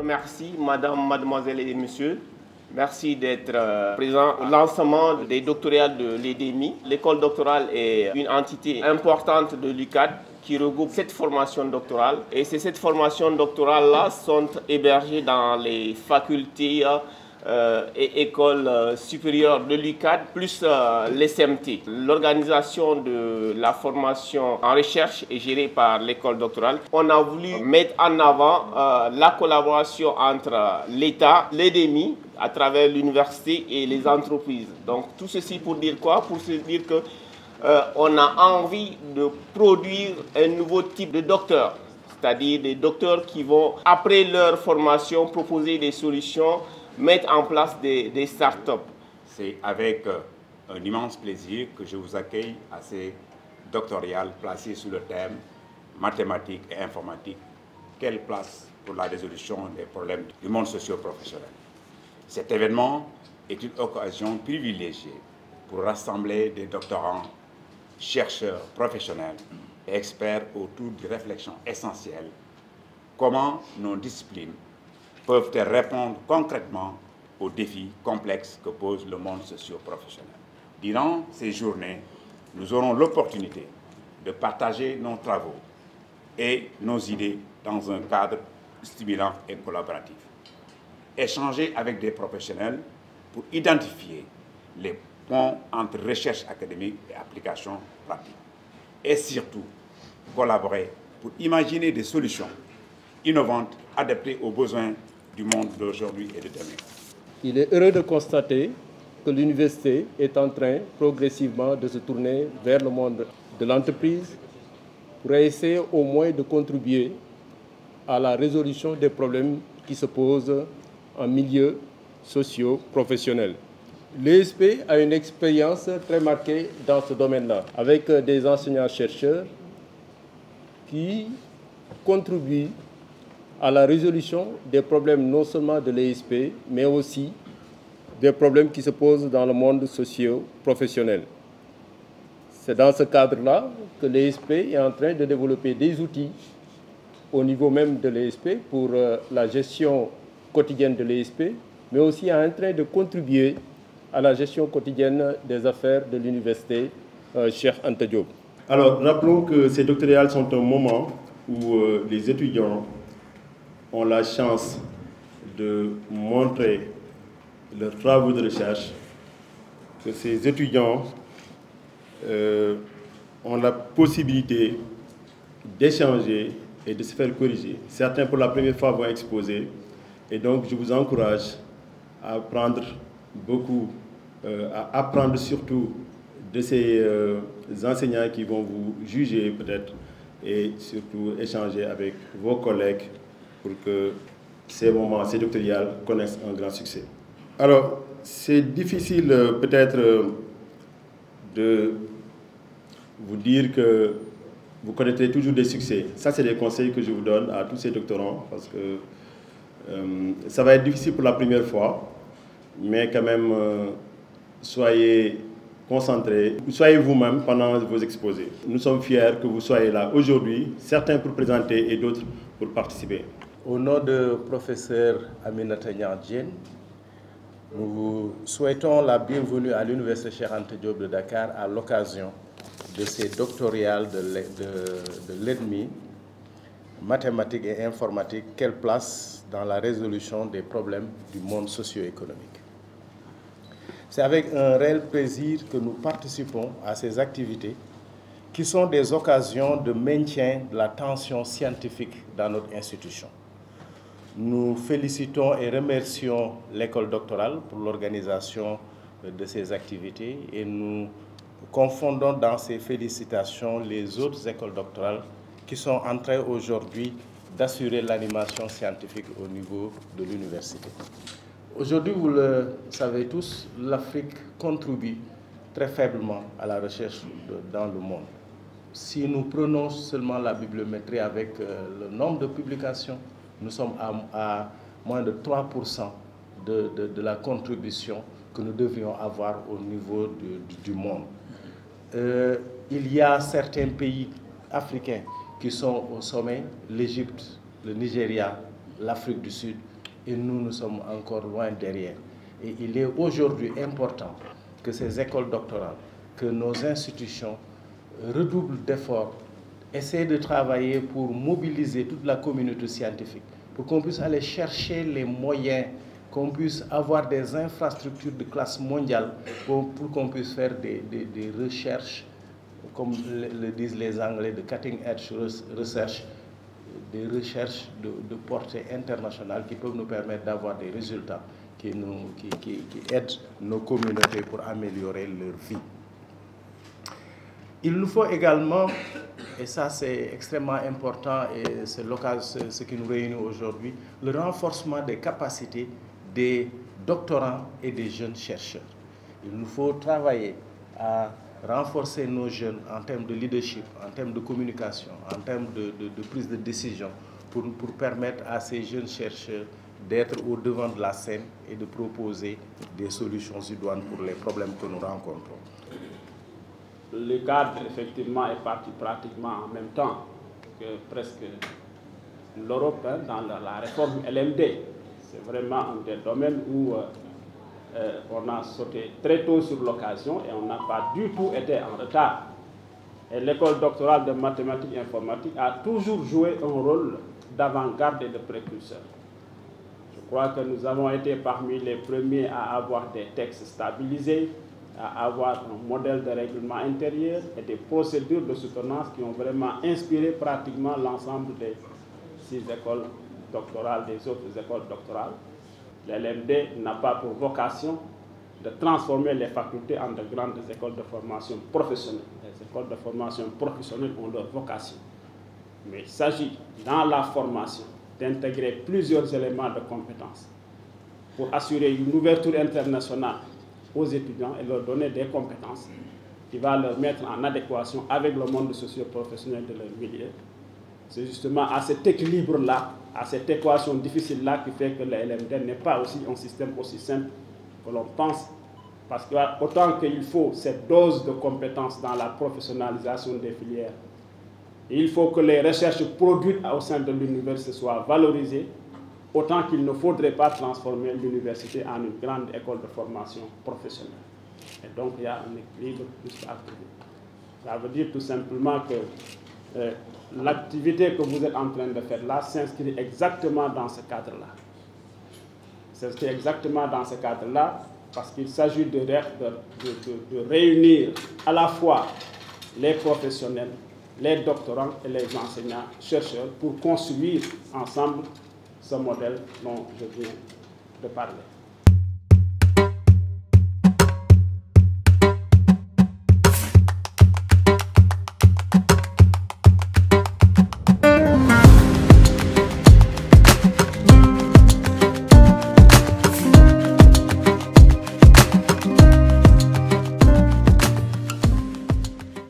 remercie Madame, Mademoiselles et Messieurs. Merci d'être présent au lancement des doctorales de l'EDEMI. L'école doctorale est une entité importante de l'UCAD qui regroupe cette formation doctorale. Et cette formation doctorale-là sont hébergées dans les facultés et écoles supérieures de l'UCAD, plus l'SMT. L'organisation de la formation en recherche est gérée par l'école doctorale. On a voulu mettre en avant la collaboration entre l'État, l'EDEMI, à travers l'université et les entreprises. Donc tout ceci pour dire quoi? Pour se dire que on a envie de produire un nouveau type de docteur, c'est-à-dire des docteurs qui vont, après leur formation, proposer des solutions, mettre en place des startups. C'est avec un immense plaisir que je vous accueille à ces doctorales placées sous le thème mathématiques et informatique. Quelle place pour la résolution des problèmes du monde socio-professionnel? Cet événement est une occasion privilégiée pour rassembler des doctorants, chercheurs, professionnels et experts autour de réflexions essentielles. Comment nos disciplines peuvent-elles répondre concrètement aux défis complexes que pose le monde socio-professionnel? Durant ces journées, nous aurons l'opportunité de partager nos travaux et nos idées dans un cadre stimulant et collaboratif. Échanger avec des professionnels pour identifier les ponts entre recherche académique et application pratique. Et surtout, collaborer pour imaginer des solutions innovantes adaptées aux besoins du monde d'aujourd'hui et de demain. Il est heureux de constater que l'université est en train progressivement de se tourner vers le monde de l'entreprise pour essayer au moins de contribuer à la résolution des problèmes qui se posent en milieu socio-professionnel. L'ESP a une expérience très marquée dans ce domaine-là, avec des enseignants-chercheurs qui contribuent à la résolution des problèmes non seulement de l'ESP, mais aussi des problèmes qui se posent dans le monde socio-professionnel. C'est dans ce cadre-là que l'ESP est en train de développer des outils au niveau même de l'ESP pour la gestion quotidienne de l'ESP, mais aussi en train de contribuer à la gestion quotidienne des affaires de l'université Cheikh Anta Diop. Alors, rappelons que ces doctorales sont un moment où les étudiants ont la chance de montrer leurs travaux de recherche, que ces étudiants ont la possibilité d'échanger et de se faire corriger. Certains, pour la première fois, vont exposer. Et donc, je vous encourage à apprendre beaucoup, à apprendre surtout de ces enseignants qui vont vous juger peut-être et surtout échanger avec vos collègues pour que ces moments, ces doctorales connaissent un grand succès. Alors, c'est difficile peut-être de vous dire que vous connaîtrez toujours des succès. Ça, c'est des conseils que je vous donne à tous ces doctorants parce que ça va être difficile pour la première fois, mais quand même, soyez concentrés, soyez vous-même pendant vos exposés. Nous sommes fiers que vous soyez là aujourd'hui, certains pour présenter et d'autres pour participer. Au nom de professeur Aminata Niang-Diène, nous vous souhaitons la bienvenue à l'Université Cheikh Anta Diop de Dakar à l'occasion de ces doctorales de l'EDEMI, mathématiques et informatique, quelle place dans la résolution des problèmes du monde socio-économique. C'est avec un réel plaisir que nous participons à ces activités qui sont des occasions de maintien de la tension scientifique dans notre institution. Nous félicitons et remercions l'école doctorale pour l'organisation de ces activités et nous confondons dans ces félicitations les autres écoles doctorales qui sont en train aujourd'hui d'assurer l'animation scientifique au niveau de l'université. Aujourd'hui, vous le savez tous, l'Afrique contribue très faiblement à la recherche dans le monde. Si nous prenons seulement la bibliométrie avec le nombre de publications, nous sommes à moins de 3% de la contribution que nous devrions avoir au niveau du monde. Il y a certains pays africains qui sont au sommet, l'Égypte, le Nigeria, l'Afrique du Sud, et nous sommes encore loin derrière. Et il est aujourd'hui important que ces écoles doctorales, que nos institutions redoublent d'efforts, essaient de travailler pour mobiliser toute la communauté scientifique, pour qu'on puisse aller chercher les moyens, qu'on puisse avoir des infrastructures de classe mondiale pour qu'on puisse faire des recherches, comme le disent les Anglais, de cutting edge research, des recherches de portée internationale qui peuvent nous permettre d'avoir des résultats qui aident nos communautés pour améliorer leur vie. Il nous faut également, et ça c'est extrêmement important et c'est l'occasion, ce qui nous réunit aujourd'hui, le renforcement des capacités des doctorants et des jeunes chercheurs. Il nous faut travailler à renforcer nos jeunes en termes de leadership, en termes de communication, en termes de prise de décision pour permettre à ces jeunes chercheurs d'être au devant de la scène et de proposer des solutions idoines pour les problèmes que nous rencontrons. Le cadre, effectivement, est parti pratiquement en même temps que presque l'Europe dans la réforme LMD. C'est vraiment un des domaines où on a sauté très tôt sur l'occasion et on n'a pas du tout été en retard. Et l'école doctorale de mathématiques et informatique a toujours joué un rôle d'avant-garde et de précurseur. Je crois que nous avons été parmi les premiers à avoir des textes stabilisés, à avoir un modèle de règlement intérieur et des procédures de soutenance qui ont vraiment inspiré pratiquement l'ensemble des 6 écoles doctorales, des autres écoles doctorales. L'LMD n'a pas pour vocation de transformer les facultés en de grandes écoles de formation professionnelle. Les écoles de formation professionnelle ont leur vocation. Mais il s'agit, dans la formation, d'intégrer plusieurs éléments de compétences pour assurer une ouverture internationale aux étudiants et leur donner des compétences qui vont leur mettre en adéquation avec le monde socio-professionnel de leur milieu. C'est justement à cet équilibre-là, à cette équation difficile-là qui fait que le LMD n'est pas aussi un système aussi simple que l'on pense. Parce qu'autant qu'il faut cette dose de compétences dans la professionnalisation des filières, et il faut que les recherches produites au sein de l'université soient valorisées, autant qu'il ne faudrait pas transformer l'université en une grande école de formation professionnelle. Et donc il y a un équilibre juste à trouver. Ça veut dire tout simplement que l'activité que vous êtes en train de faire là s'inscrit exactement dans ce cadre-là. C'est exactement dans ce cadre-là parce qu'il s'agit de réunir à la fois les professionnels, les doctorants et les enseignants, chercheurs pour construire ensemble ce modèle dont je viens de parler.